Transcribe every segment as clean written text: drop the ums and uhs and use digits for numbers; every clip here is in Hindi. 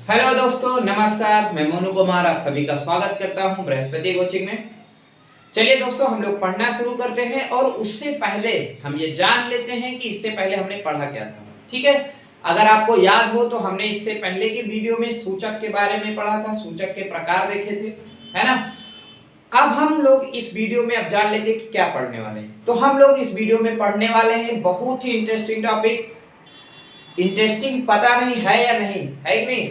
हेलो दोस्तों, नमस्कार। मैं मोनू कुमार आप सभी का स्वागत करता हूं बृहस्पति कोचिंग में। चलिए दोस्तों, हम लोग पढ़ना शुरू करते हैं और उससे पहले हम ये जान लेते हैं कि इससे पहले हमने पढ़ा क्या था। ठीक है, अगर आपको याद हो तो हमने इससे पहले की वीडियो में सूचक के बारे में पढ़ा था, सूचक के प्रकार देखे थे, है ना। अब हम लोग इस वीडियो में अब जान लेते हैं कि क्या पढ़ने वाले हैं। तो हम लोग इस वीडियो में पढ़ने वाले हैं बहुत ही इंटरेस्टिंग टॉपिक। इंटरेस्टिंग पता नहीं है या नहीं है कि नहीं,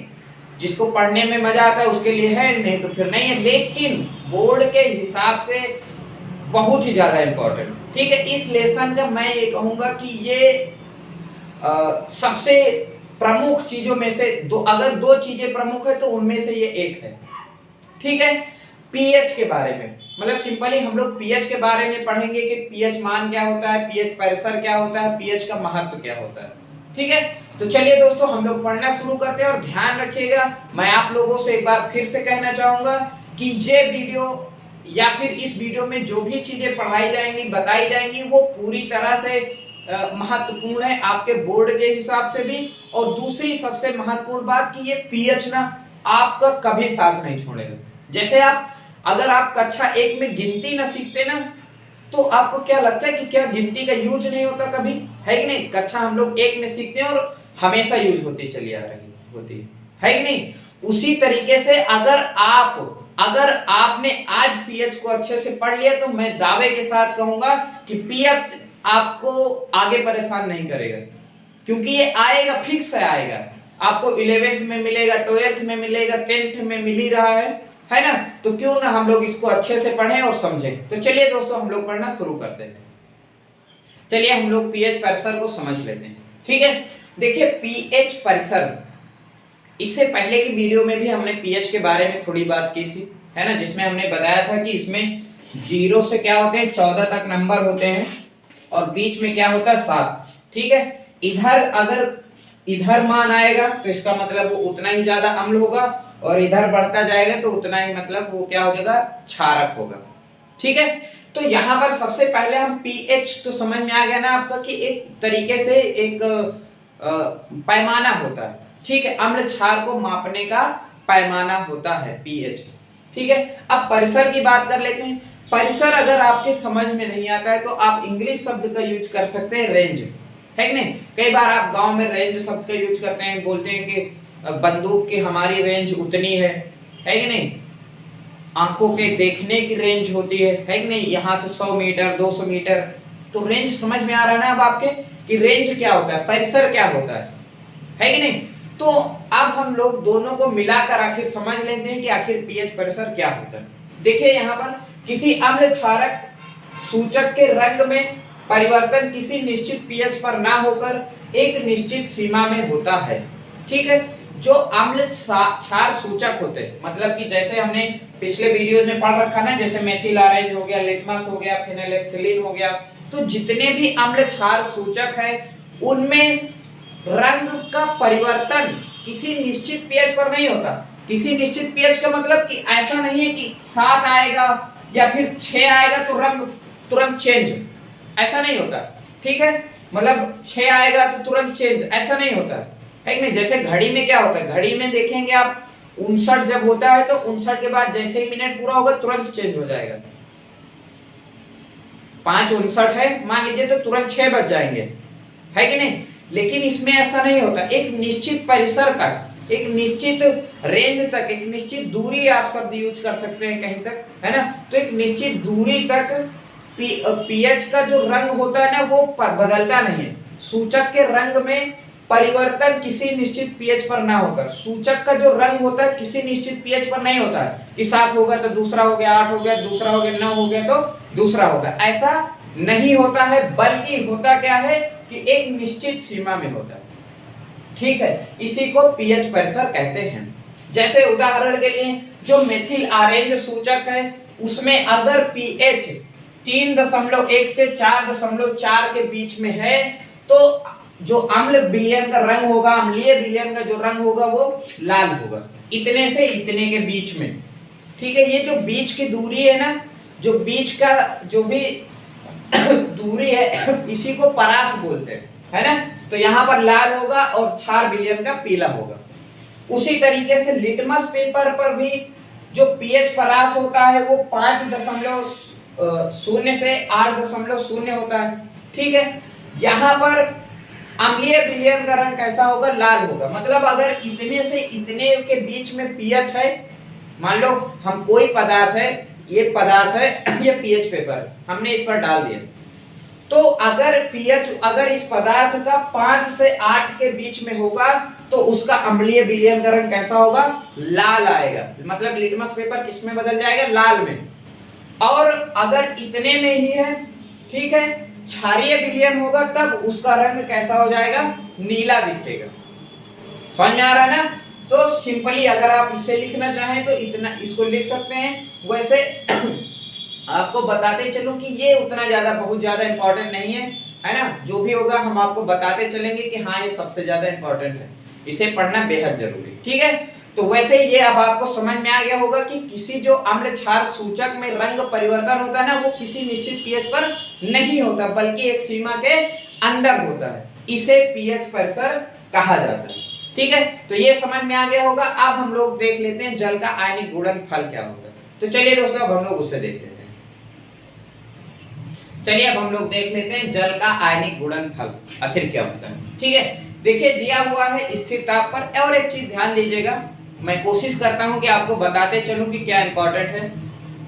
जिसको पढ़ने में मजा आता है उसके लिए है, नहीं तो फिर नहीं है, लेकिन बोर्ड के हिसाब से बहुत ही ज्यादा इंपॉर्टेंट। ठीक है, इस लेसन का मैं ये कहूंगा कि ये सबसे प्रमुख चीजों में से दो, अगर दो चीजें प्रमुख है तो उनमें से ये एक है। ठीक है, पीएच के बारे में, मतलब सिंपली हम लोग पीएच के बारे में पढ़ेंगे कि पीएच मान क्या होता है, पीएच परिसर क्या होता है, पीएच का महत्व क्या होता है। ठीक है, तो चलिए दोस्तों हम लोग पढ़ना शुरू करते हैं। और ध्यान रखिएगा, मैं आप लोगों से एक बार फिर से कहना चाहूंगा कि ये वीडियो या फिर इस वीडियो में जो भी चीजें पढ़ाई जाएंगी, बताई जाएंगी, वो पूरी तरह से महत्वपूर्ण है आपके बोर्ड के हिसाब से भी। और दूसरी सबसे महत्वपूर्ण बात कि ये पीएच ना आपका कभी साथ नहीं छोड़ेगा। जैसे अगर आप कक्षा 1 में गिनती ना सीखते ना, तो आपको क्या लगता है कि क्या गिनती का यूज नहीं होता कभी, है कि नहीं। कक्षा हम लोग 1 में सीखते हैं और हमेशा यूज होती चली आ रही होती है कि नहीं। उसी तरीके से अगर आपने आज पीएच को अच्छे से पढ़ लिया तो मैं दावे के साथ कहूंगा कि पीएच आपको आगे परेशान नहीं करेगा, क्योंकि ये आएगा, फिक्स है, आएगा। आपको 11th में मिलेगा, 12th में मिलेगा, 10th में मिल ही रहा है ना। तो क्यों ना हम लोग इसको अच्छे से पढ़ें और समझें। तो चलिए दोस्तों हम लोग पढ़ना शुरू करते हैं। चलिए हम लोग पीएच परिसर को समझ लेते हैं। ठीक है, देखिए पीएच परिसर, इससे पहले की वीडियो में भी हमने पीएच के बारे में थोड़ी बात की थी, है ना, जिसमें हमने बताया था कि इसमें 0 से क्या होते हैं, 14 तक नंबर होते हैं और बीच में क्या होता है, 7। ठीक है, अगर इधर मान आएगा तो इसका मतलब वो उतना ही ज्यादा अम्ल होगा, और इधर बढ़ता जाएगा तो उतना ही मतलब वो क्या हो जाएगा, क्षारक होगा। ठीक है, तो यहाँ पर सबसे पहले हम पीएच तो समझ में आ गया ना आपका कि एक तरीके से एक पैमाना होता है। ठीक है, अम्ल क्षार को मापने का पैमाना होता है पीएच। ठीक है, अब परिसर की बात कर लेते हैं। परिसर अगर आपके समझ में नहीं आता है तो आप इंग्लिश शब्द का यूज कर सकते हैं, रेंज, है कि नहीं। कई बार आप गांव में रेंज शब्द का यूज करते हैं, बोलते हैं कि बंदूक की हमारी रेंज उतनी है कि नहीं। आंखों के देखने की रेंज होती है कि नहीं, यहाँ से 100 मीटर 200 मीटर। तो रेंज समझ में आ रहा है ना अब आपके कि रेंज क्या होता है, परिसर क्या होता है कि नहीं। तो अब हम लोग दोनों को मिलाकर आखिर समझ लेते हैं कि आखिर पीएच परिसर क्या होता है। देखिए यहाँ पर किसी अम्ल क्षारक सूचक के रंग में परिवर्तन किसी निश्चित पीएच पर ना होकर एक निश्चित सीमा में होता है। ठीक है, जो अम्ल क्षार सूचक होते हैं, मतलब कि जैसे हमने पिछले वीडियो में पढ़ रखा ना, जैसे मेथिल ऑरेंज हो गया, लिटमस हो गया, फेनोल्फथलीन हो गया, तो जितने भी अम्ल क्षार सूचक है उनमें रंग का परिवर्तन किसी निश्चित पीएच पर नहीं होता। किसी निश्चित पीएच का मतलब कि ऐसा नहीं है कि 7 आएगा या फिर 6 आएगा तो रंग तुरंत चेंज, ऐसा नहीं होता। ठीक है, मतलब 6 आएगा तो तुरंत चेंज, ऐसा नहीं होता है कि नहीं। जैसे घड़ी में क्या होता है, घड़ी में देखेंगे आप 59 जब होता है तो 59 के बाद जैसे ही मिनट पूरा होगा तुरंत चेंज हो जाएगा। 5:59 है मान लीजिए तो तुरंत 6 बज जाएंगे, है कि नहीं। लेकिन इसमें ऐसा नहीं होता, एक निश्चित परिसर तक, एक निश्चित रेंज तक, एक निश्चित दूरी, आप शब्द यूज कर सकते हैं कहीं तक, है ना। तो एक निश्चित दूरी तक पीएच का जो रंग होता है ना वो बदलता नहीं है। सूचक के रंग में परिवर्तन किसी निश्चित पीएच पर ना होकर, सूचक का जो रंग होता है किसी निश्चित पीएच पर नहीं होता है कि 7 होगा तो दूसरा हो गया, 8 हो गया दूसरा हो गया, 9 हो गया तो दूसरा होगा, ऐसा नहीं होता है। बल्कि होता क्या है कि एक निश्चित सीमा में होता है। ठीक है, इसी को पीएच परिसर कहते हैं। जैसे उदाहरण के लिए जो मेथिल ऑरेंज सूचक है उसमें अगर पीएच 3.1 से 4.4 के बीच में है तो जो अम्ल विलयन का रंग होगा, अम्लीय विलयन का जो रंग होगा वो लाल होगा, इतने से इतने के बीच में। ठीक है, ये जो बीच की दूरी है ना, जो बीच का जो भी दूरी है इसी को परास बोलते हैं, है ना। तो यहाँ पर लाल होगा और क्षार विलयन का पीला होगा। उसी तरीके से लिटमस पेपर पर भी जो पीएच परास होता है वो 5.0 से 8.0 होता है। ठीक है, यहाँ पर अम्लीय विलयन का रंग कैसा होगा, लाल होगा। मतलब अगर इतने से इतने के बीच में पीएच है, मान लो हम कोई पदार्थ है, ये पदार्थ है, ये पीएच पेपर है, हमने इस पर डाल दिया, तो अगर पीएच अगर इस पदार्थ का 5 से 8 के बीच में होगा तो उसका अम्लीय विलयन का रंग कैसा होगा, लाल आएगा। मतलब लिटमस पेपर किस में बदल जाएगा, लाल में। और अगर इतने में ही है, ठीक है, क्षारीय विलयन होगा तब उसका रंग कैसा हो जाएगा, नीला दिखेगा। समझ में आ रहा है ना। तो सिंपली अगर आप इसे लिखना चाहें तो इतना इसको लिख सकते हैं। वैसे आपको बताते चलो कि ये उतना ज्यादा बहुत ज्यादा इंपॉर्टेंट नहीं है ना। जो भी होगा हम आपको बताते चलेंगे कि हाँ ये सबसे ज्यादा इंपॉर्टेंट है, इसे पढ़ना बेहद जरूरी। ठीक है, तो वैसे ये अब आपको समझ में आ गया होगा कि किसी जो अम्ल क्षार सूचक में रंग परिवर्तन होता है ना, वो किसी निश्चित पीएच पर नहीं होता बल्कि एक सीमा के अंदर होता है। इसे पीएच परिसर कहा जाता है। ठीक है, तो ये समझ में आ गया होगा। अब हम लोग देख लेते हैं जल का आयनिक गुणनफल क्या होता है। तो चलिए दोस्तों अब हम लोग उसे देख लेते हैं। चलिए अब हम लोग देख लेते हैं जल का आयनिक गुणनफल आखिर क्या होता है। ठीक है, देखिए दिया हुआ है स्थिर ताप पर। और एक चीज ध्यान दीजिएगा, मैं कोशिश करता हूं कि आपको बताते चलूं कि क्या इंपॉर्टेंट है।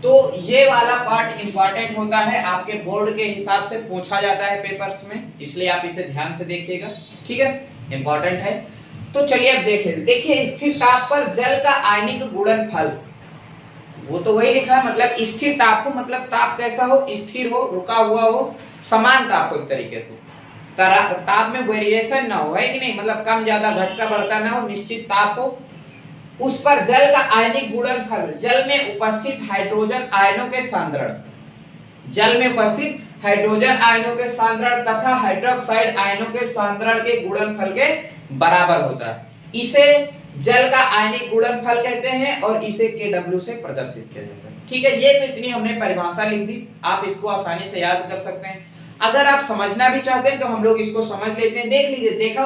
तो ये वाला पार्ट इंपॉर्टेंट होता है, आपके बोर्ड के हिसाब से पूछा जाता है पेपर्स में, इसलिए आप इसे ध्यान से देखिएगा। ठीक है, इंपॉर्टेंट है। तो चलिए अब देख लेते। देखिए स्थिर ताप पर जल का आयनिक गुणनफल, वो तो वही लिखा है, मतलब स्थिर ताप हो, मतलब ताप कैसा हो, स्थिर हो, रुका हुआ हो, समान ताप हो, एक तरीके से ताप में वेरिएशन ना हो, है कि नहीं, मतलब कम ज्यादा घटता बढ़ता ना हो, निश्चित ताप हो। उस पर जल का आयनिक गुणनफल, जल में उपस्थित हाइड्रोजन आयनों के सांद्रण, जल में उपस्थित हाइड्रोजन आयनों के सांद्रण तथा हाइड्रोक्साइड आयनों के सांद्रण के गुणनफल के बराबर होता है। इसे जल का आयनिक गुणनफल कहते हैं और इसे Kw से प्रदर्शित किया जाता है। ठीक है, ये तो इतनी हमने परिभाषा लिख दी, आप इसको आसानी से याद कर सकते हैं। अगर आप समझना भी चाहते हैं तो हम लोग इसको समझ लेते हैं। देख लीजिए, देखो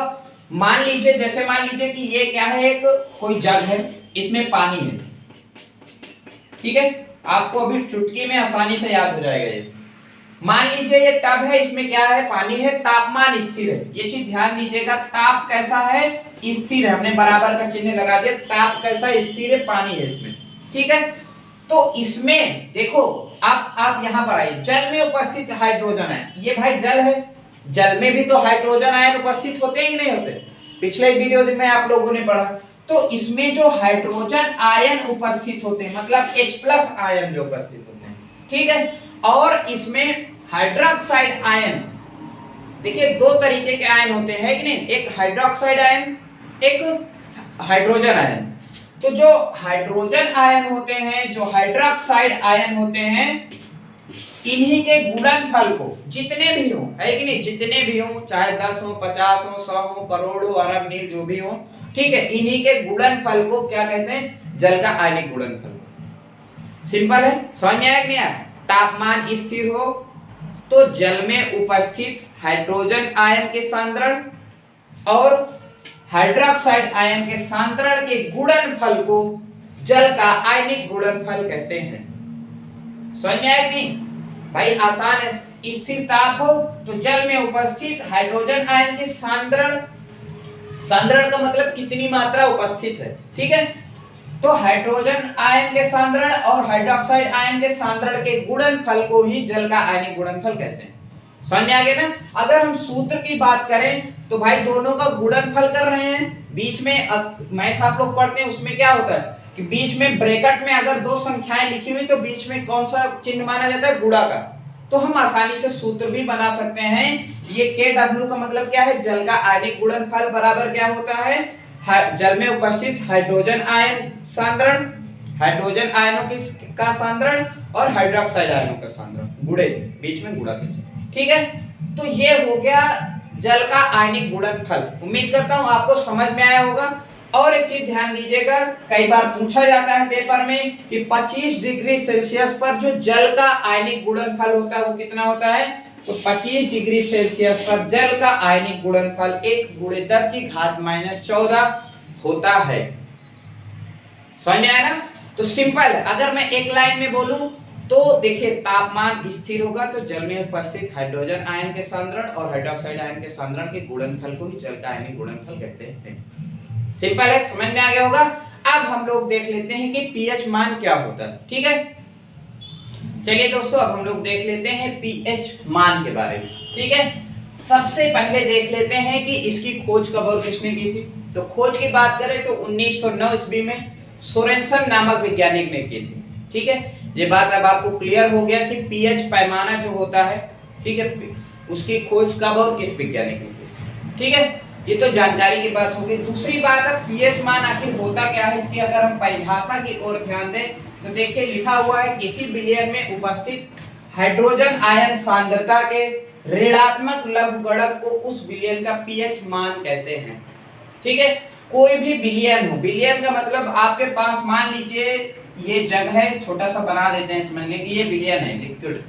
मान लीजिए, जैसे मान लीजिए कि ये क्या है, एक कोई जग है, इसमें पानी है। ठीक है, आपको अभी चुटकी में आसानी से याद हो जाएगा। ये मान लीजिए ये टब है, इसमें क्या है, पानी है, तापमान स्थिर है। ये चीज ध्यान दीजिएगा, ताप कैसा है, स्थिर है। हमने बराबर का चिन्ह लगा दिया, ताप कैसा स्थिर है, पानी है इसमें। ठीक है, तो इसमें देखो आप यहाँ पर आइए, जल में उपस्थित हाइड्रोजन है, ये भाई जल है, जल में भी तो हाइड्रोजन आयन उपस्थित होते ही नहीं होते, पिछले वीडियो में आप लोगों ने पढ़ा। तो इसमें जो हाइड्रोजन आयन उपस्थित होते हैं, मतलब H+ आयन जो उपस्थित होते हैं, ठीक है, और इसमें हाइड्रोक्साइड आयन, देखिए दो तरीके के आयन होते हैं कि नहीं, एक हाइड्रोक्साइड आयन, एक हाइड्रोजन आयन। तो जो हाइड्रोजन आयन होते हैं, जो हाइड्रोक्साइड आयन होते हैं, इन्हीं के गुणनफल को, जितने भी हो, है कि नहीं, जितने भी हो, चाहे 10 हो, 50 हो, 100 हो, करोड़ हो, अरब, नील, जो भी हो, ठीक है, इन्हीं के गुणनफल को क्या कहते हैं, जल का आयनिक गुणनफल। सिंपल है, समझ में आया कि नहीं आया। तापमान स्थिर हो तो जल में उपस्थित हाइड्रोजन आयन के सांद्रण और हाइड्रोक्साइड आयन के सांद्रण के गुणनफल को जल का आयनिक गुणनफल कहते हैं। समझ में आया कि नहीं भाई, आसान है। स्थिर ताप हो तो जल में उपस्थित हाइड्रोजन आयन के सांद्रण, सांद्रण का मतलब कितनी मात्रा उपस्थित है। ठीक है, तो हाइड्रोजन आयन के सांद्रण और हाइड्रोक्साइड आयन के सांद्रण के गुणनफल को ही जल का आयनिक गुणनफल कहते हैं। समझ में आ गया ना। अगर हम सूत्र की बात करें तो भाई दोनों का गुणनफल कर रहे हैं, बीच में मैथ आप लोग पढ़ते हैं, उसमें क्या होता है कि बीच में ब्रैकेट में अगर दो संख्याएं लिखी हुई तो बीच में कौन सा चिन्ह माना जाता है, गुणा का। तो हम आसानी से सूत्र भी बना सकते हैं। ये Kw का मतलब क्या है, जल का आयनिक गुणनफल बराबर क्या होता है, जल में उपस्थित हाइड्रोजन आयन सांद्रण, हाइड्रोजन आयनों का सांद्रण और हाइड्रोक्साइड आयनों का सांद्रण, गुणे, बीच में गुणा के। ठीक है, तो ये हो गया जल का आयनिक गुणनफल। उम्मीद करता हूं आपको समझ में आया होगा। और एक चीज ध्यान दीजिएगा, कई बार पूछा जाता है पेपर में कि 25 डिग्री सेल्सियस पर जो जल का आयनिक गुणनफल होता है वो कितना होता है, तो 25 डिग्री सेल्सियस पर जल का आयनिक गुणनफल 1 × 10⁻14 होता है। समझ में आया ना? तो सिंपल है, अगर मैं एक लाइन में बोलूं तो देखिए तापमान स्थिर होगा तो जल में उपस्थित हाइड्रोजन आयन के सांद्रण और हाइड्रोक्साइड आयन के सांद्रण के गुणनफल को ही जल का आयनिक गुणनफल कहते हैं। सिंपल है, समझ में आ गया होगा। अब हम लोग देख लेते हैं कि पीएच मान क्या होता है। ठीक है, चलिए दोस्तों अब हम लोग देख लेते हैं पीएच मान के बारे में। ठीक है, सबसे पहले देख लेते हैं कि इसकी खोज कब और किसने की थी। तो खोज की बात करें तो 1909 ईस्वी में सोरेनसन नामक वैज्ञानिक ने की थी। ठीक है, ये बात अब आपको क्लियर हो गया कि पीएच पैमाना जो होता है, ठीक है, उसकी खोज कब और किस वैज्ञानिक ने की थी। ठीक है, ये तो जानकारी की बात हो गई। दूसरी बात है पीएच मान आखिर होता क्या है, इसकी अगर हम परिभाषा की ओर ध्यान दें तो देखिए लिखा हुआ है किसी विलयन में उपस्थित हाइड्रोजन आयन सांद्रता के ऋणात्मक लघुगणक को उस विलयन का पीएच मान कहते हैं। ठीक है, कोई भी विलयन हो, विलयन का मतलब आपके पास मान लीजिए ये जग है, छोटा सा बना देते हैं समझने की, ये विलयन है लिक्विड।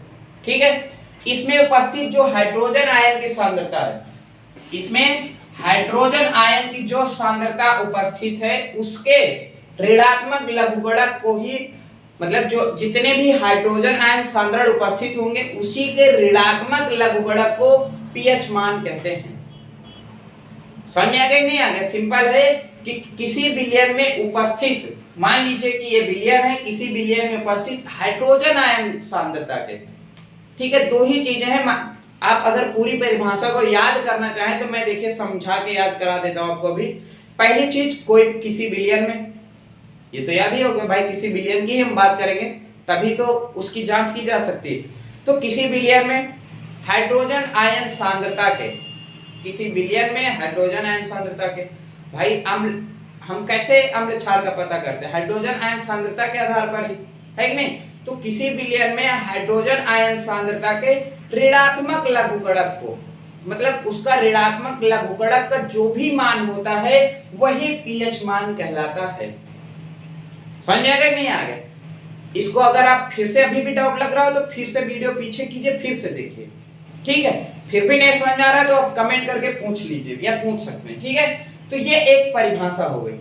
ठीक है, इसमें उपस्थित जो हाइड्रोजन आयन की सांद्रता है, इसमें हाइड्रोजन आयन की जो सांद्रता उपस्थित है उसके ऋणात्मक लघुगणक को ही, मतलब जो जितने भी हाइड्रोजन आयन सांद्रण उपस्थित होंगे उसी के ऋणात्मक लघुगणक को पीएच मान कहते हैं। समझ में आ गया नहीं आ गया? सिंपल है कि किसी विलयन में उपस्थित, मान लीजिए कि ये विलयन है, किसी विलयन में उपस्थित हाइड्रोजन आयन सांद्रता के, ठीक है, दो ही चीजें हैं। आप अगर पूरी परिभाषा को याद करना चाहें तो मैं देखिए समझा के याद करा देता हूं आपको अभी। पहली चीज, कोई किसी विलयन में, ये तो याद ही होगा भाई, किसी विलयन की हम बात करेंगे तभी तो उसकी जांच की जा सकती है। तो किसी विलयन में हाइड्रोजन आयन सांद्रता के, किसी विलयन में हाइड्रोजन आयन सांद्रता के, भाई अम्ल, हम कैसे अम्ल क्षार का पता करते हैं? हाइड्रोजन आयन सांद्रता के आधार पर ही, है कि नहीं? तो किसी विलयन में हाइड्रोजन आयन सांद्रता के ऋणात्मक लघुगणक को, मतलब उसका ऋणात्मक लघुगणक का जो भी मान होता है वही पीएच मान कहलाता है। समझ आ गया नहीं आ गया? इसको अगर आप फिर से अभी भी डाउट लग रहा हो तो फिर से वीडियो पीछे कीजिए, फिर से देखिए। ठीक है, फिर भी नहीं समझ में आ रहा तो आप कमेंट करके पूछ लीजिए या पूछ सकते हैं। ठीक है, तो ये एक परिभाषा हो गई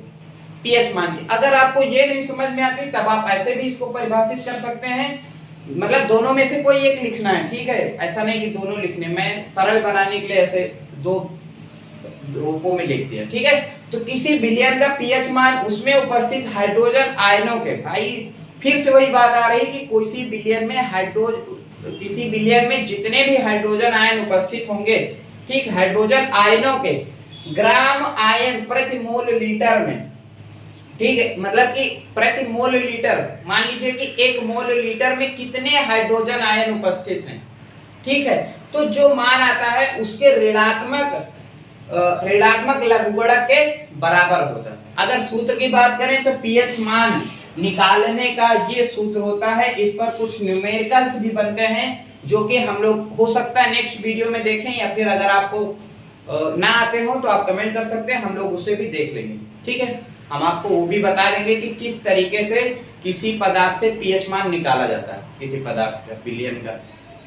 पीएच मान की। अगर आपको ये नहीं समझ में आती तब आप ऐसे भी इसको परिभाषित कर सकते हैं, मतलब दोनों में से कोई एक लिखना है। ठीक है, ऐसा नहीं कि दोनों लिखने, मैं सरल बनाने के लिए ऐसे दो रूपों में लिख दिया। ठीक है, तो किसी विलयन का पीएच मान उसमें उपस्थित हाइड्रोजन आयनों के, भाई फिर से वही बात आ रही कि किसी विलयन में किसी विलयन में जितने भी हाइड्रोजन आयन उपस्थित होंगे, ठीक, हाइड्रोजन आयनों के ग्राम आयन प्रति मोल लीटर में, ठीक है, मतलब कि प्रति मोल लीटर, मान लीजिए कि 1 मोल लीटर में कितने हाइड्रोजन आयन उपस्थित हैं। ठीक है, तो जो मान आता है उसके ऋणात्मक लघुगणक के बराबर होता है। अगर सूत्र की बात करें तो पीएच मान निकालने का ये सूत्र होता है। इस पर कुछ न्यूमेरिकल्स भी बनते हैं जो कि हम लोग हो सकता है नेक्स्ट वीडियो में देखें, या फिर अगर आपको ना आते हो तो आप कमेंट कर सकते हैं, हम लोग उसे भी देख लेंगे। ठीक है, हम आपको वो भी बता देंगे कि किस तरीके से किसी पदार्थ से पीएच मान निकाला जाता है, किसी पदार्थ का, विलयन का।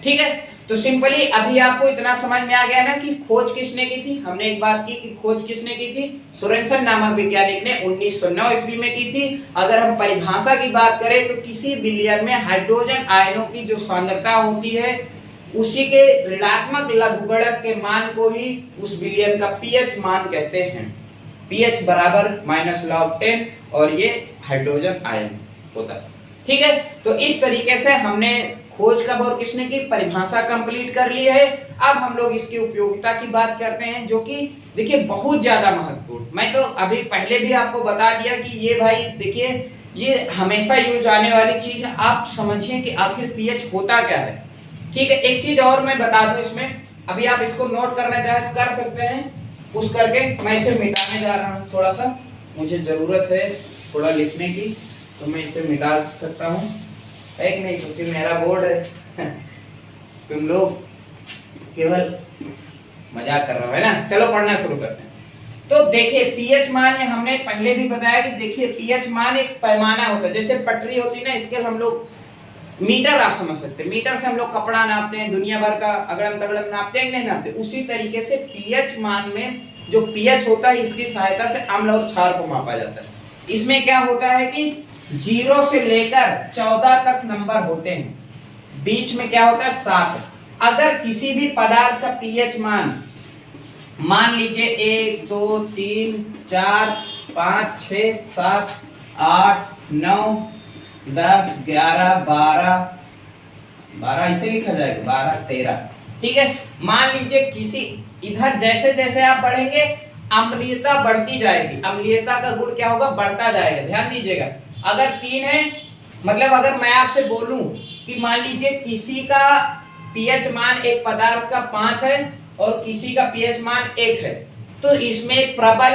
ठीक है, तो सिंपली अभी आपको इतना समझ में आ गया ना कि खोज किसने की थी। हमने एक बात की कि खोज किसने की थी, सोरेनसन नामक वैज्ञानिक ने 1909 ईस्वी में की थी। अगर हम परिभाषा की बात करें तो किसी विलयन में हाइड्रोजन आयनों की जो सांद्रता होती है उसी के ऋणात्मक लघुगणक के मान को ही उस विलयन का पीएच मान कहते हैं। पीएच बराबर -log10 और ये हाइड्रोजन आयन होता है। ठीक है, तो इस तरीके से हमने खोज कब और किसने की परिभाषा कंप्लीट कर ली है। अब हम लोग इसकी उपयोगिता की बात करते हैं, जो कि देखिए बहुत ज्यादा महत्वपूर्ण। मैं तो अभी पहले भी आपको बता दिया कि ये भाई देखिए ये हमेशा यूज आने वाली चीज है। आप समझिए कि आखिर पीएच होता क्या है। ठीक है, एक चीज और मैं बता दूं इसमें, अभी आप इसको नोट करना चाहे तो कर सकते हैं, पुश करके। मैं इसे मिटाने जा रहा हूँ, थोड़ा सा मुझे जरूरत है थोड़ा लिखने की, तो मैं इसे मिटा सकता हूँ, है कि नहीं, क्योंकि मेरा बोर्ड है। तुम लोग केवल मजाक कर रहे हो, है ना। चलो पढ़ना शुरू करते हैं। तो देखिए पीएच मान में हमने पहले भी बताया कि देखिए पीएच मान एक पैमाना होता है, जैसे पटरी होती है ना, स्केल हम लोग मीटर आप समझ सकते हैं, मीटर से हम लोग कपड़ा नापते हैं, दुनिया भर का अगड़म तगड़म नापते हैं कि नहीं नापते। उसी तरीके से पीएच मान में जो पीएच होता है इसकी सहायता से अम्ल और क्षार को मापा जाता है। इसमें क्या होता है कि 0 से लेकर 14 तक नंबर होते हैं, बीच में क्या होता है 7। अगर किसी भी पदार्थ का पीएच मान लीजिए 1 2 3 4 5 6 7 8 9 10 11 12 इसे लिखा जाएगा 12 13, ठीक है। मान लीजिए किसी इधर जैसे जैसे आप बढ़ेंगे अम्लीयता बढ़ती जाएगी, अम्लीयता का गुण क्या होगा बढ़ता जाएगा। ध्यान दीजिएगा, अगर 3 है मतलब अगर मैं आपसे बोलूं कि मान लीजिए किसी का पीएच मान एक पदार्थ का 5 है और किसी का पीएच मान 1 है, तो इसमें प्रबल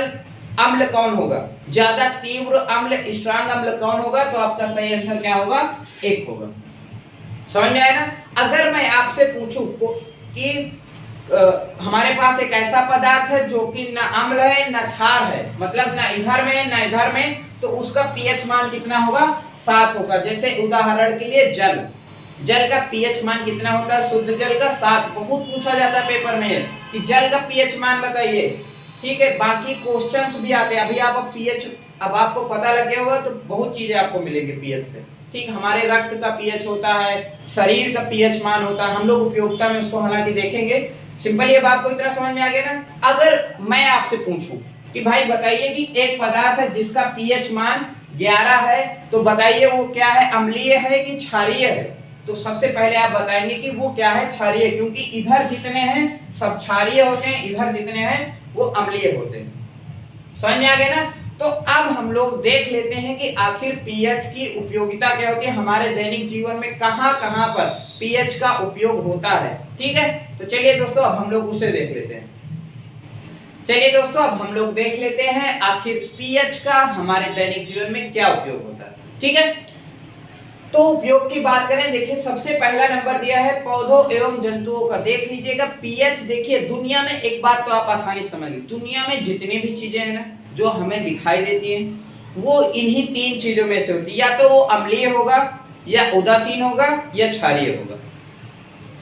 अम्ल कौन होगा, ज्यादा तीव्र अम्ल स्ट्रांग अम्ल कौन होगा, तो आपका सही आंसर क्या होगा 1 होगा। समझ में आया ना। अगर मैं आपसे पूछूं कि हमारे पास एक ऐसा पदार्थ है जो कि ना अम्ल है ना क्षार है, मतलब ना इधर में है ना इधर में, तो उसका पीएच मान कितना होगा 7 होगा। जैसे उदाहरण के लिए जल का पीएच मान कितना होता है, शुद्ध जल का 7। बहुत पूछा जाता है पेपर में कि जल का पीएच मान बताइए, ठीक है। बाकी क्वेश्चंस भी आते हैं। अभी आप पीएच अब आपको पता लग गया होगा तो बहुत चीजें आपको मिलेंगे पीएच से, ठीक। हमारे रक्त का पीएच होता है, शरीर का पीएच मान होता है, हम लोग उपयोगिता में उसको हालांकि देखेंगे। सिंपल ये बात को इतना समझ में आ गया ना। अगर मैं आपसे पूछूं कि भाई बताइए कि एक पदार्थ है जिसका पीएच मान 11 है, तो बताइए वो क्या है, अम्लीय है कि क्षारीय है। तो सबसे पहले आप बताएंगे कि वो क्या है, क्षारीय, क्योंकि इधर जितने हैं सब क्षारीय होते हैं, इधर जितने हैं वो अम्लीय होते हैं। समझ में आ गया ना। तो अब हम लोग देख लेते हैं कि आखिर पीएच की उपयोगिता क्या होती है, हमारे दैनिक जीवन में कहां कहां पर पीएच का उपयोग होता है, ठीक है। तो चलिए दोस्तों अब हम लोग उसे देख लेते हैं। चलिए दोस्तों अब हम लोग देख लेते हैं आखिर पीएच का हमारे दैनिक जीवन में क्या उपयोग होता है, ठीक है। तो उपयोग की बात करें, देखिए सबसे पहला नंबर दिया है पौधों एवं जंतुओं का। देख लीजिएगा पीएच, देखिए दुनिया में एक बात तो आप आसानी से समझ लीजिए, दुनिया में जितनी भी चीजें हैं ना जो हमें दिखाई देती हैं वो इन्हीं 3 चीजों में से होती है, या तो वो अम्लीय होगा या उदासीन होगा या क्षारीय होगा।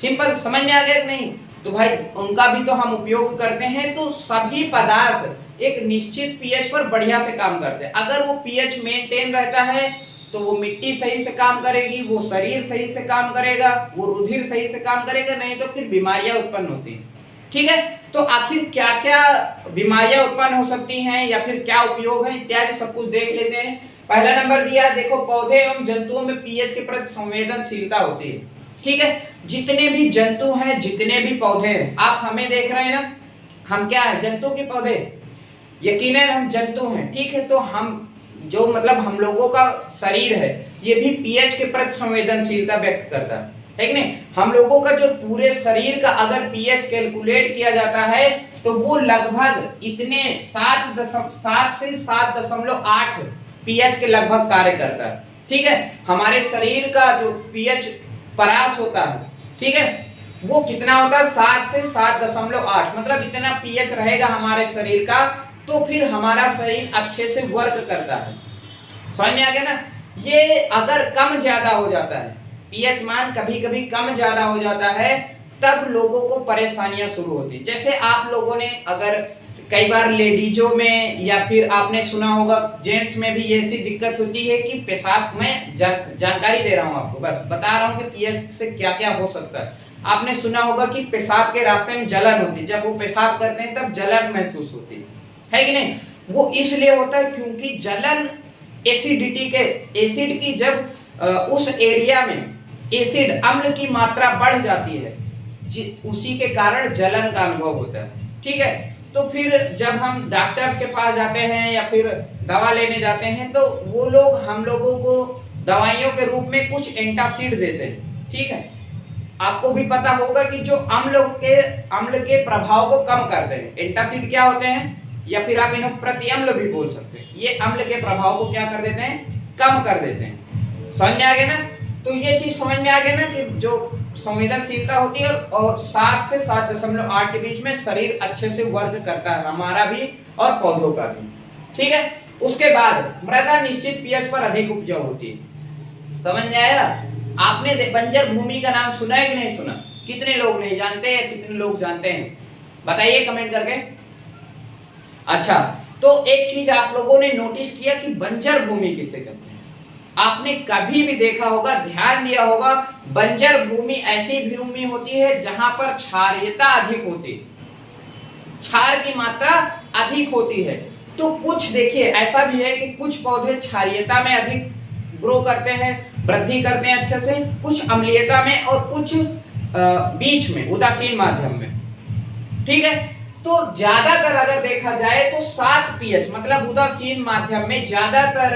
सिंपल, समझ में आ गया कि नहीं। तो भाई उनका भी तो हम उपयोग करते हैं। तो सभी पदार्थ एक निश्चित पीएच पर बढ़िया से काम करते हैं। अगर वो पीएच मेंटेन रहता है तो वो मिट्टी सही से काम करेगी, वो शरीर सही से काम करेगा, वो रुधिर सही से काम करेगा, नहीं तो फिर बीमारियां उत्पन्न होती हैं, ठीक है। तो आखिर क्या क्या बीमारियां उत्पन्न हो सकती हैं या फिर क्या उपयोग है इत्यादि सब कुछ देख लेते हैं। पहला नंबर दिया, देखो पौधे एवं जंतुओं में पीएच के प्रति संवेदनशीलता होती है, ठीक है। जितने भी जंतु हैं, जितने भी पौधे हैं, आप हमें देख रहे हैं ना, हम क्या है, जंतु के पौधे, यकीनन हम जंतु हैं, ठीक है। तो हम जो मतलब हम लोगों का शरीर है ये भी पीएच के प्रति संवेदनशीलता व्यक्त करता है कि नहीं। हम लोगों का जो पूरे शरीर का अगर पीएच कैलकुलेट किया जाता है तो वो लगभग इतने 7 से 7.8 पीएच के लगभग कार्य करता है, ठीक है। हमारे शरीर का जो पीएच परास होता है, ठीक है, वो कितना होता है 7 से 7.8, मतलब इतना पीएच रहेगा हमारे शरीर का, तो फिर हमारा शरीर अच्छे से वर्क करता है। समझ में आ गया ना। ये अगर कम ज्यादा हो जाता है, पीएच मान कभी कभी कम ज्यादा हो जाता है, तब लोगों को परेशानियां शुरू होती है। जैसे आप लोगों ने अगर कई बार लेडीजों में या फिर आपने सुना होगा जेंट्स में भी ऐसी दिक्कत होती है कि पेशाब में जानकारी दे रहा हूं आपको, बस बता रहा हूं कि पीएच से क्या क्या हो सकता है। आपने सुना होगा कि पेशाब के रास्ते में जलन होती है, जब वो पेशाब करते हैं तब जलन महसूस होती है कि नहीं। वो इसलिए होता है क्योंकि जलन एसिडिटी के एसिड की जब उस एरिया में एसिड अम्ल की मात्रा बढ़ जाती है, उसी के कारण जलन का अनुभव होता है, ठीक है। तो फिर जब हम डॉक्टर्स के पास जाते हैं या फिर दवा लेने जाते हैं तो वो लोग हम लोगों को दवाइयों के रूप में कुछ एंटासिड देते हैं, ठीक है। आपको भी पता होगा कि जो अम्ल के प्रभाव को कम करते हैं, एंटासिड क्या होते हैं, या फिर आप इन्हें प्रतिअम्ल भी बोल सकते हैं। ये अम्ल के प्रभाव को क्या कर देते हैं, कम कर देते हैं। समझ में आ गया ना। तो ये चीज समझ में आ गया ना कि जो संवेदनशीलता होती है और 7 से 7.8 के बीच में शरीर अच्छे से वर्क करता है, हमारा भी और पौधों का भी, ठीक है। उसके बाद मृदा निश्चित पीएच पर अधिक उपजाऊ होती है। समझ में आया। आपने बंजर भूमि का नाम सुना है कि नहीं सुना, कितने लोग नहीं जानते या कितने लोग जानते हैं, बताइए कमेंट करके। अच्छा, तो एक चीज आप लोगों ने नोटिस किया कि बंजर भूमि किसे कहते हैं? आपने कभी भी देखा होगा, ध्यान दिया होगा, बंजर भूमि ऐसी भूमि होती है जहां पर क्षारीयता अधिक होती है, क्षार की मात्रा अधिक होती है। तो कुछ देखिए ऐसा भी है कि कुछ पौधे क्षारीयता में अधिक ग्रो करते हैं, वृद्धि करते हैं अच्छे से, कुछ अम्लीयता में और कुछ बीच में उदासीन माध्यम में, ठीक है। तो ज्यादातर अगर देखा जाए तो 7 पीएच मतलब उदासीन माध्यम में ज्यादातर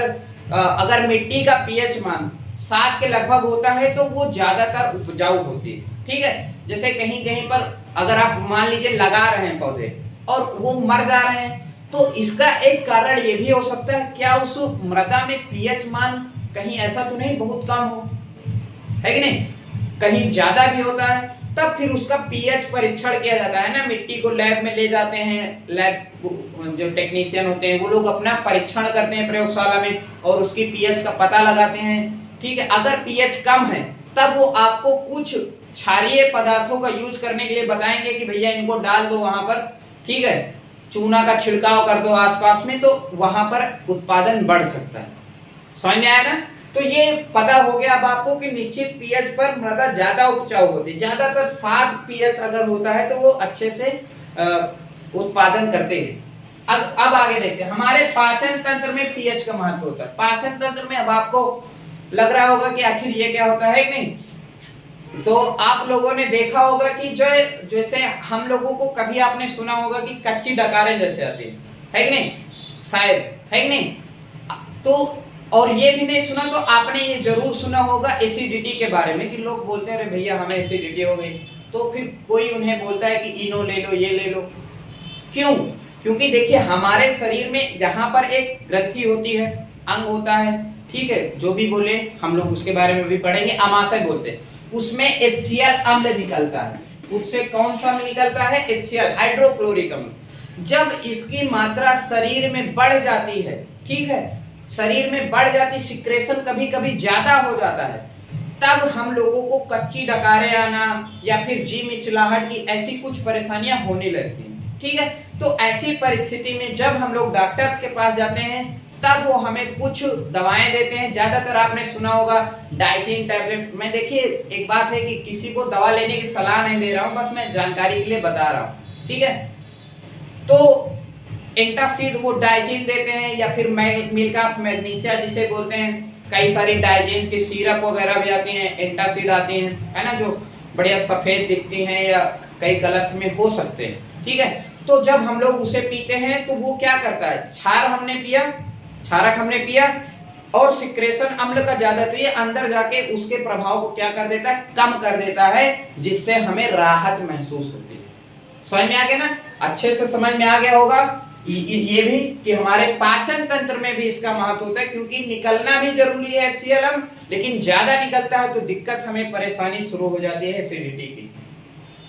अगर मिट्टी का पीएच मान 7 के लगभग होता है तो वो ज्यादातर उपजाऊ होती है, ठीक है। जैसे कहीं कहीं पर अगर आप मान लीजिए लगा रहे हैं पौधे और वो मर जा रहे हैं, तो इसका एक कारण ये भी हो सकता है, क्या उस मृदा में पीएच मान कहीं ऐसा तो नहीं बहुत कम हो, है कि नहीं, कहीं ज्यादा भी होता है, तब फिर उसका पीएच परीक्षण किया जाता है ना, मिट्टी को लैब में ले जाते हैं, लैब जो टेक्नीशियन होते हैं वो लोग अपना परीक्षण करते हैं प्रयोगशाला में और उसकी पीएच का पता लगाते हैं, ठीक है। अगर पीएच कम है तब वो आपको कुछ क्षारीय पदार्थों का यूज करने के लिए बताएंगे कि भैया इनको डाल दो वहां पर, ठीक है, चूना का छिड़काव कर दो आसपास में, तो वहां पर उत्पादन बढ़ सकता है। समझ में आया ना? तो ये पता हो गया अब आपको कि निश्चित पीएच पर मृदा ज्यादा उपजाऊ होती है। ज्यादातर 7 पीएच अगर होता है तो वो अच्छे से उत्पादन करते हैं। अब आगे देखते हैं हमारे पाचन तंत्र में पीएच का महत्व होता है। पाचन तंत्र में अब आपको लग रहा होगा कि आखिर ये क्या होता है कि नहीं, तो आप लोगों ने देखा होगा कि जो जैसे हम लोगों को कभी आपने सुना होगा कि कच्ची डकारें जैसे आती है कि नहीं, शायद, है कि नहीं। तो और ये भी नहीं सुना तो आपने ये जरूर सुना होगा एसिडिटी के बारे में, कि लोग बोलते हैं अरे भैया हमें एसिडिटी हो गई, तो फिर कोई उन्हें बोलता है कि इनो ले लो, ये ले लो। क्यों? क्योंकि देखिए हमारे शरीर में यहाँ पर एक ग्रंथि होती है, अंग होता है, ठीक है, जो भी बोले हम लोग उसके बारे में भी पढ़ेंगे, अमाशय बोलते हैं, उसमें HCl अम्ल निकलता है। उससे कौन सा अम्ल निकलता है? HCl, हाइड्रोक्लोरिक अम्ल। जब इसकी मात्रा शरीर में बढ़ जाती है, ठीक है, शरीर में बढ़ जाती, सिक्रेशन कभी कभी ज्यादा हो जाता है, तब हम लोगों को कच्ची डकारें आना या फिर जी मिचलाहट की ऐसी कुछ परेशानियां होने लगती हैं, ठीक है। तो ऐसी परिस्थिति में जब हम लोग डॉक्टर्स के पास जाते हैं तब वो हमें कुछ दवाएं देते हैं। ज्यादातर आपने सुना होगा डाइजीन टैबलेट्स। मैं देखिए एक बात है कि किसी को दवा लेने की सलाह नहीं दे रहा हूँ, बस मैं जानकारी के लिए बता रहा हूँ, ठीक है। तो एंटासिड वो डाइजीन देते हैं या फिर मिल्क ऑफ मैग्नीशिया जिसे बोलते हैं, कई सारी डाइजीन की सिरप वगैरह भी आती हैं, एंटासिड आती हैं, है ना, जो बढ़िया सफेद दिखती हैं या कई कलर्स में हो सकते हैं, ठीक है। तो जब हम लोग उसे पीते हैं तो वो क्या करता है, क्षारक हमने पिया और सिक्रेशन अम्ल का ज्यादा, तो ये अंदर जाके उसके प्रभाव को क्या कर देता है, कम कर देता है, जिससे हमें राहत महसूस होती है। समझ में आ गया ना? अच्छे से समझ में आ गया होगा ये भी कि हमारे पाचन तंत्र में भी इसका महत्व होता है, क्योंकि निकलना भी जरूरी है HCl अम्ल, लेकिन ज्यादा निकलता है तो दिक्कत, हमें परेशानी शुरू हो जाती है एसिडिटी की।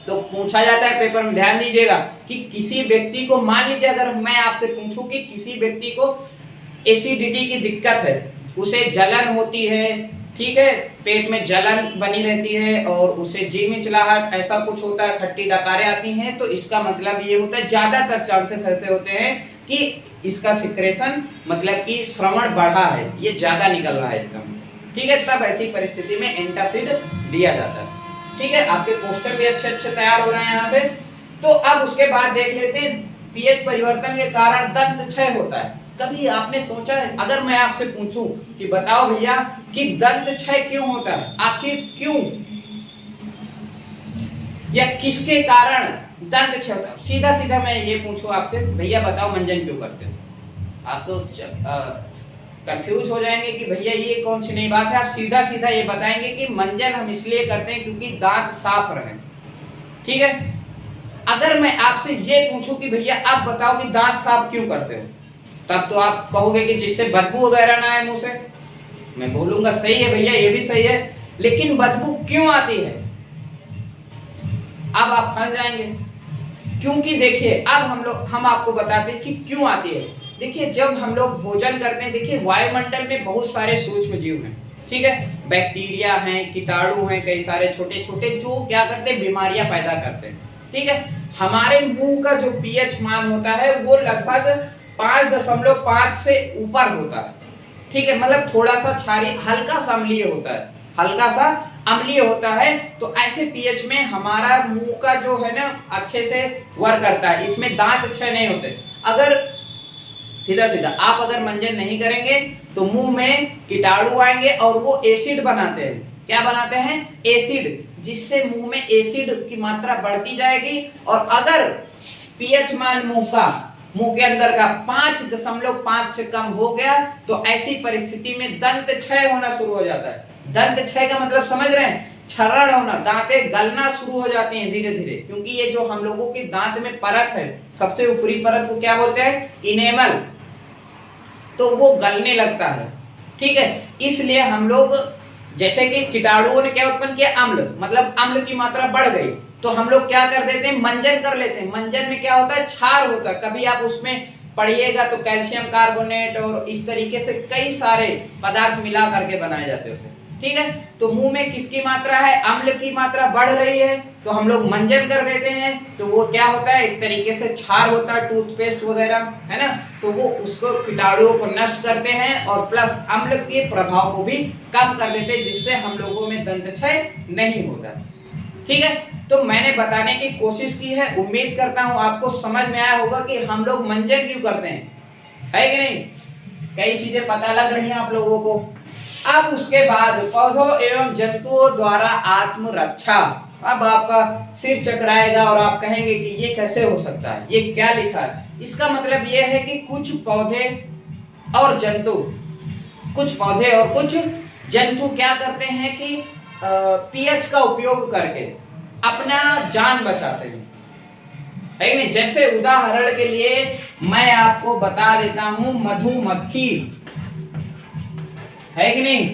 तो पूछा जाता है पेपर में, ध्यान दीजिएगा, कि किसी व्यक्ति को, मान लीजिए अगर मैं आपसे पूछूं कि किसी व्यक्ति को एसिडिटी की दिक्कत है, उसे जलन होती है, ठीक है, पेट में जलन बनी रहती है और उसे जी मिचलाहट ऐसा कुछ होता है, खट्टी डकारें आती हैं, तो इसका मतलब ये होता है, ज्यादातर चांसेस ऐसे होते हैं कि इसका सिक्रेशन मतलब कि श्रवण बढ़ा है, ये ज्यादा निकल रहा है इसका, ठीक है। तब ऐसी परिस्थिति में एंटासिड दिया जाता है, ठीक है। आपके क्वेश्चन भी अच्छे अच्छे तैयार हो रहे हैं यहाँ से। तो अब उसके बाद देख लेते हैं पीएच परिवर्तन के कारण दंत क्षय होता है। कभी आपने सोचा है, अगर मैं आपसे पूछूं कि बताओ भैया कि दंत क्षय क्यों होता है, आखिर क्यों या किसके कारण दंत क्षय होता है, सीधा सीधा मैं ये पूछूं आपसे, भैया बताओ मंजन क्यों करते हो? आप तो कंफ्यूज हो जाएंगे कि भैया ये कौन सी नई बात है। आप सीधा सीधा ये बताएंगे कि मंजन हम इसलिए करते हैं क्योंकि दांत साफ रहे, ठीक है। अगर मैं आपसे ये पूछूं कि भैया आप बताओ कि दांत साफ क्यों करते हो, तब तो आप कहोगे कि जिससे बदबू वगैरह ना आए मुंह से। मैं बोलूंगा सही है भैया, ये भी सही है, लेकिन बदबू क्यों आती है? अब आप फंस जाएंगे, क्योंकि देखिए अब हम आपको बताते हैं कि क्यों आती है। देखिए जब हम लोग भोजन करते हैं, देखिए वायुमंडल में बहुत सारे सूक्ष्म जीव हैं, ठीक है, बैक्टीरिया हैं, कीटाणु हैं, कई सारे छोटे छोटे, जो क्या करते हैं, बीमारियां पैदा करते हैं, ठीक है। हमारे मुंह का जो पीएच मान होता है वो लगभग 5.5 से ऊपर होता है, ठीक है, मतलब थोड़ा सा क्षारीय, हल्का सा अम्लीय होता है, हल्का सा अम्लीय होता है। तो ऐसे पीएच में हमारा मुंह का जो है ना अच्छे से वर्क करता है, इसमें दांत अच्छे नहीं होते। अगर सीधा सीधा आप अगर मंजन नहीं करेंगे तो मुंह में कीटाणु आएंगे और वो एसिड बनाते हैं। क्या बनाते हैं? एसिड, जिससे मुंह में एसिड की मात्रा बढ़ती जाएगी। और अगर पीएच मान मुंह के अंदर का 5.5 से कम हो गया तो ऐसी परिस्थिति में दंत क्षय होना शुरू हो जाता है। दंत क्षय का मतलब समझ रहे हैं? क्षरण होना, दांतें गलना शुरू हो जाती हैं धीरे धीरे, क्योंकि ये जो हम लोगों की दांत में परत है, सबसे ऊपरी परत को क्या बोलते हैं? इनेमल, तो वो गलने लगता है, ठीक है। इसलिए हम लोग, जैसे कि कीटाणुओं ने क्या उत्पन्न किया? अम्ल, मतलब अम्ल की मात्रा बढ़ गई, तो हम लोग क्या कर देते हैं? मंजन कर लेते हैं। मंजन में क्या होता है? क्षार होता है। कभी आप उसमें पढ़िएगा तो कैल्शियम कार्बोनेट और इस तरीके से कई सारे पदार्थ मिला करके बनाए जाते हैं, ठीक है। तो मुंह में किसकी मात्रा है? अम्ल की मात्रा बढ़ रही है, तो हम लोग मंजन कर देते हैं, तो वो क्या होता है? एक तरीके से क्षार होता है, टूथपेस्ट वगैरह, है ना, तो वो उसको कीटाणुओं को नष्ट करते हैं और प्लस अम्ल के प्रभाव को भी कम कर देते हैं, जिससे हम लोगों में दंत क्षय नहीं होता, ठीक है। तो मैंने बताने की कोशिश की है, उम्मीद करता हूं आपको समझ में आया होगा कि हम लोग मंजन क्यों करते हैं, है कि नहीं? कई चीजें पता लग रही हैं आप लोगों को। अब उसके बाद पौधों एवं जंतुओं द्वारा आत्मरक्षा। अब आपका सिर चकराएगा और आप कहेंगे कि ये कैसे हो सकता है, ये क्या लिखा है? इसका मतलब ये है कि कुछ पौधे और कुछ जंतु क्या करते हैं कि पीएच का उपयोग करके अपना जान बचाते हैं, है कि नहीं? जैसे उदाहरण के लिए मैं आपको बता देता हूं, मधुमक्खी, है कि नहीं,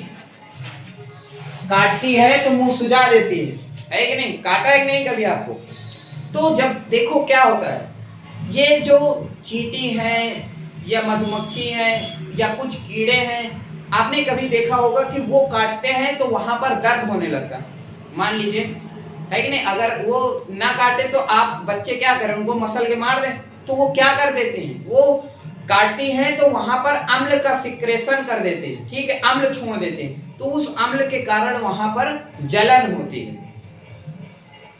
काटती है तो मुंह सुजा देती है कि नहीं? काटा है कि नहीं कभी आपको? तो जब देखो क्या होता है, ये जो चींटी है या मधुमक्खी है या कुछ कीड़े हैं, आपने कभी देखा होगा कि वो काटते हैं तो वहां पर दर्द होने लगता है, मान लीजिए, है कि नहीं? अगर वो ना काटे तो आप बच्चे क्या करें? उनको मसल के मार दें, तो वो क्या कर देते हैं? वो काटती हैं तो वहां पर अम्ल का सिक्रेशन कर देते हैं, ठीक है, अम्ल छोड़ देते हैं, तो उस अम्ल के कारण वहां पर जलन होती है,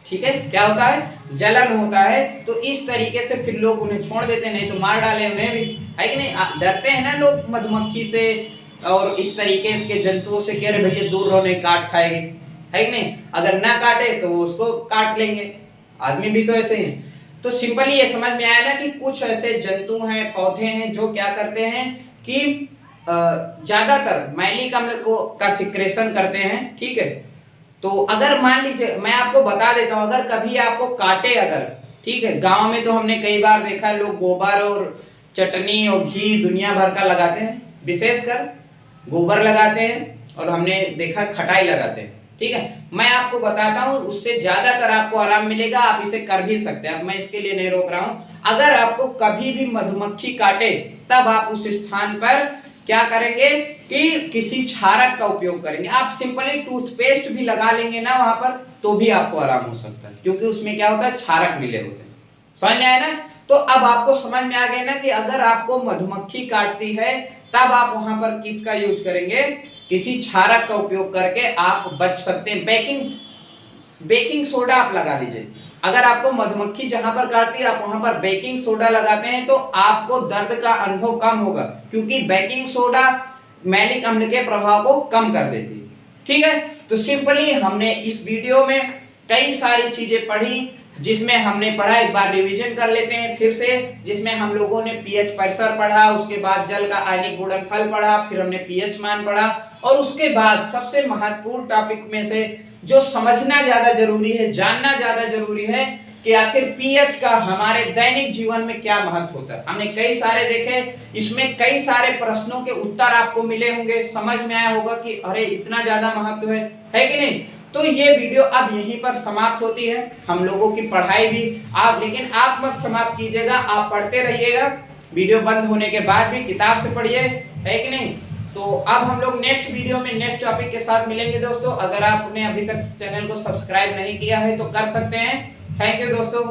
ठीक है। क्या होता है? जलन होता है। तो इस तरीके से फिर लोग उन्हें छोड़ देते हैं, नहीं तो मार डाले उन्हें भी, है कि नहीं? डरते हैं ना लोग मधुमक्खी से और इस तरीके के जंतुओं से, कह रहे भैया दूर रहो नहीं काट खाएगी, है कि नहीं? अगर ना काटे तो वो उसको काट लेंगे, आदमी भी तो ऐसे ही है। तो सिंपली ये समझ में आया ना कि कुछ ऐसे जंतु हैं, पौधे हैं जो क्या करते हैं कि ज्यादातर मैलिक अम्ल का सिक्रेशन करते हैं, ठीक है। तो अगर मान लीजिए, मैं आपको बता देता हूं, अगर कभी आपको काटे अगर, ठीक है, गांव में तो हमने कई बार देखा है लोग गोबर और चटनी और घी दुनिया भर का लगाते हैं, विशेषकर गोबर लगाते हैं और हमने देखा खटाई लगाते हैं, ठीक है। मैं आपको बताता हूं, उससे ज्यादातर आपको आराम मिलेगा, आप इसे कर भी सकते हैं, अब मैं इसके लिए नहीं रोक रहा हूं। अगर आपको कभी भी मधुमक्खी काटे तब आप उस स्थान पर क्या करेंगे कि किसी क्षारक का उपयोग करेंगे। आप सिंपली टूथपेस्ट भी लगा लेंगे ना वहां पर, तो भी आपको आराम हो सकता है, क्योंकि उसमें क्या होता है? क्षारक मिले होते हैं। समझ में आया ना? तो अब आपको समझ में आ गया ना कि अगर आपको मधुमक्खी काटती है तब आप वहां पर किसका यूज करेंगे? किसी क्षारक का उपयोग करके आप बच सकते हैं। बेकिंग सोडा आप लगा लीजिए। अगर आपको मधुमक्खी जहां पर काटती है आप वहां पर बेकिंग सोडा लगाते हैं तो आपको दर्द का अनुभव कम होगा, क्योंकि बेकिंग सोडा मैलिक अम्ल के प्रभाव को कम कर देती है, ठीक है। तो सिंपली हमने इस वीडियो में कई सारी चीजें पढ़ी, जिसमें हमने पढ़ा, एक बार रिवीजन कर लेते हैं फिर से, जिसमें हम लोगों ने पीएच परिसर पढ़ा, उसके बाद जल का आयनिक गुणनफल पढ़ा, फिर हमने पीएच मान पढ़ा, और उसके बाद सबसे महत्वपूर्ण टॉपिक में से जो समझना ज्यादा जरूरी है, जानना ज्यादा जरूरी है कि आखिर पीएच का हमारे दैनिक जीवन में क्या महत्व होता है। हमने कई सारे देखे, इसमें कई सारे प्रश्नों के उत्तर आपको मिले होंगे, समझ में आया होगा कि अरे इतना ज्यादा महत्व है कि नहीं। तो ये वीडियो अब यहीं पर समाप्त होती है, हम लोगों की पढ़ाई भी आप, लेकिन आप मत समाप्त कीजिएगा, आप पढ़ते रहिएगा, वीडियो बंद होने के बाद भी किताब से पढ़िए, है कि नहीं। तो अब हम लोग नेक्स्ट वीडियो में नेक्स्ट टॉपिक के साथ मिलेंगे दोस्तों। अगर आपने अभी तक चैनल को सब्सक्राइब नहीं किया है तो कर सकते हैं। थैंक यू दोस्तों।